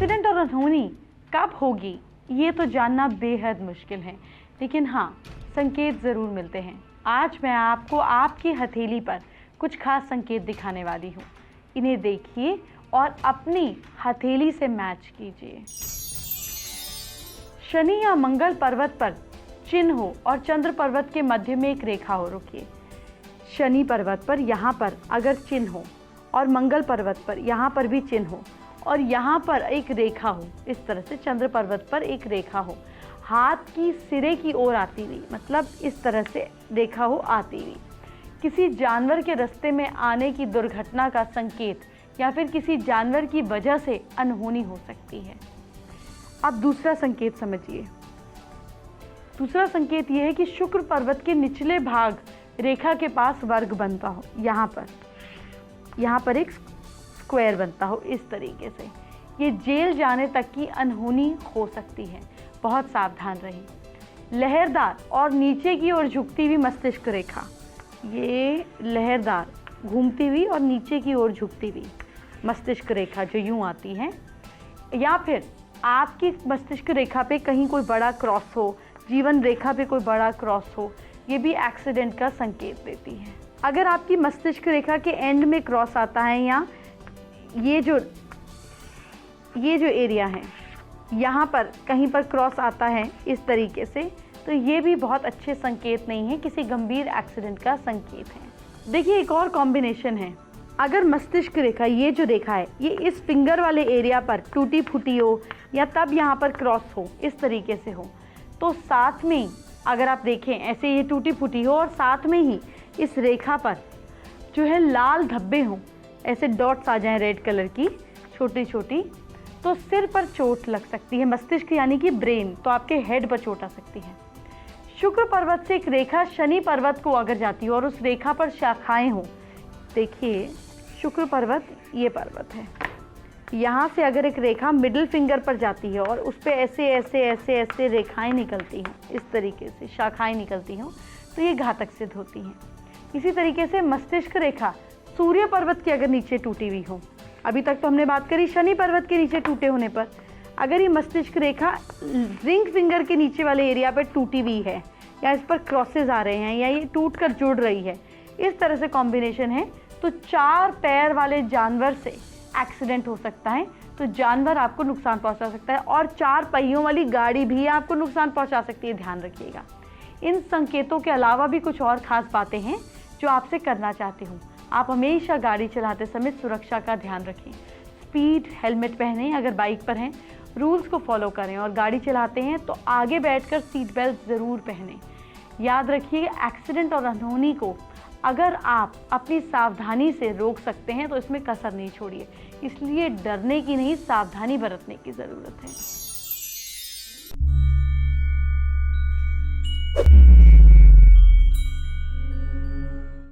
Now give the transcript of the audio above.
Accident और अनहोनी कब होगी ये तो जानना बेहद मुश्किल है, लेकिन हाँ संकेत ज़रूर मिलते हैं। आज मैं आपको आपकी हथेली पर कुछ खास संकेत दिखाने वाली हूँ। इन्हें देखिए और अपनी हथेली से मैच कीजिए। शनि या मंगल पर्वत पर चिन्ह हो और चंद्र पर्वत के मध्य में एक रेखा हो। रुकिए, शनि पर्वत पर यहाँ पर अगर चिन्ह हो और मंगल पर्वत पर यहाँ पर भी चिन्ह हो और यहाँ पर एक रेखा हो, इस तरह से चंद्र पर्वत पर एक रेखा हो, हाथ की सिरे की ओर आती हुई, मतलब इस तरह से रेखा हो आती हुई, किसी जानवर के रास्ते में आने की दुर्घटना का संकेत या फिर किसी जानवर की वजह से अनहोनी हो सकती है। अब दूसरा संकेत समझिए। दूसरा संकेत यह है कि शुक्र पर्वत के निचले भाग रेखा के पास वर्ग बनता हो, यहाँ पर एक स्क्वायर बनता हो इस तरीके से। ये जेल जाने तक की अनहोनी हो सकती है, बहुत सावधान रहिए। लहरदार और नीचे की ओर झुकती हुई मस्तिष्क रेखा, ये लहरदार घूमती हुई और नीचे की ओर झुकती हुई मस्तिष्क रेखा जो यूं आती है, या फिर आपकी मस्तिष्क रेखा पे कहीं कोई बड़ा क्रॉस हो, जीवन रेखा पे कोई बड़ा क्रॉस हो, ये भी एक्सीडेंट का संकेत देती है। अगर आपकी मस्तिष्क रेखा के एंड में क्रॉस आता है या ये जो एरिया है यहाँ पर कहीं पर क्रॉस आता है इस तरीके से, तो ये भी बहुत अच्छे संकेत नहीं है, किसी गंभीर एक्सीडेंट का संकेत है। देखिए एक और कॉम्बिनेशन है। अगर मस्तिष्क रेखा, ये जो रेखा है, ये इस फिंगर वाले एरिया पर टूटी फूटी हो या तब यहाँ पर क्रॉस हो, इस तरीके से हो, तो साथ में अगर आप देखें ऐसे ये टूटी फूटी हो और साथ में ही इस रेखा पर जो है लाल धब्बे हों, ऐसे डॉट्स आ जाएं रेड कलर की छोटी छोटी, तो सिर पर चोट लग सकती है। मस्तिष्क यानी कि ब्रेन, तो आपके हेड पर चोट आ सकती है। शुक्र पर्वत से एक रेखा शनि पर्वत को अगर जाती हो और उस रेखा पर शाखाएं हो, देखिए शुक्र पर्वत ये पर्वत है, यहाँ से अगर एक रेखा मिडिल फिंगर पर जाती है और उस पर ऐसे ऐसे ऐसे ऐसे रेखाएं निकलती हैं, इस तरीके से शाखाएं निकलती हों, तो ये घातक सिद्ध होती हैं। इसी तरीके से मस्तिष्क रेखा सूर्य पर्वत की अगर नीचे टूटी हुई हो, अभी तक तो हमने बात करी शनि पर्वत के नीचे टूटे होने पर, अगर ये मस्तिष्क रेखा रिंग फिंगर के नीचे वाले एरिया पर टूटी हुई है या इस पर क्रॉसेस आ रहे हैं या ये टूट कर जुड़ रही है, इस तरह से कॉम्बिनेशन है, तो 4 पैर वाले जानवर से एक्सीडेंट हो सकता है। तो जानवर आपको नुकसान पहुंचा सकता है और 4 पहियों वाली गाड़ी भी आपको नुकसान पहुंचा सकती है, ध्यान रखिएगा। इन संकेतों के अलावा भी कुछ और खास बातें हैं जो आपसे करना चाहती हूँ। आप हमेशा गाड़ी चलाते समय सुरक्षा का ध्यान रखें, स्पीड, हेलमेट पहनें अगर बाइक पर हैं, रूल्स को फॉलो करें और गाड़ी चलाते हैं तो आगे बैठकर सीट बेल्ट ज़रूर पहनें। याद रखिए एक्सीडेंट और अनहोनी को अगर आप अपनी सावधानी से रोक सकते हैं तो इसमें कसर नहीं छोड़िए, इसलिए डरने की नहीं, सावधानी बरतने की ज़रूरत है।